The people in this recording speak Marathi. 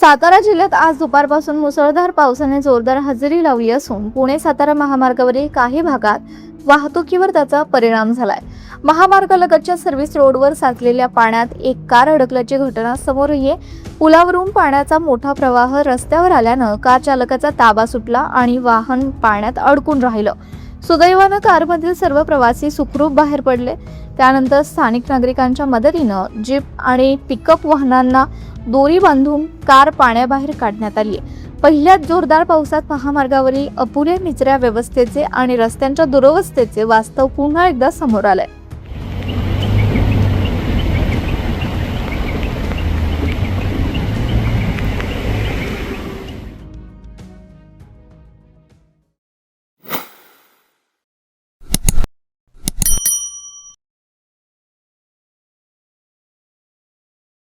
सातारा जिल्ह्यात आज दुपारपासून मुसळधार पावसाने जोरदार हजेरी लावली असून पुणे सातारा महामार्गावरील काही भागात वाहतुकीवर त्याचा परिणाम झालाय। महामार्गालगतच्या सर्व्हिस रोडवर साचलेल्या पाण्यात एक कार अडकल्याची घटना समोर आहे। पुलावरून पाण्याचा मोठा प्रवाह रस्त्यावर आल्यानं कार चालकाचा ताबा सुटला आणि वाहन पाण्यात अडकून राहिलं। सुदैवानं कारमधील सर्व प्रवासी सुखरूप बाहेर पडले। त्यानंतर स्थानिक नागरिकांच्या मदतीनं जीप आणि पिकअप वाहनांना दोरी बांधून कार पाण्याबाहेर काढण्यात आली। पहिल्याच जोरदार पावसात महामार्गावरील अपुऱ्या निचऱ्या व्यवस्थेचे आणि रस्त्यांच्या दुरवस्थेचे वास्तव पुन्हा एकदा समोर आलंय।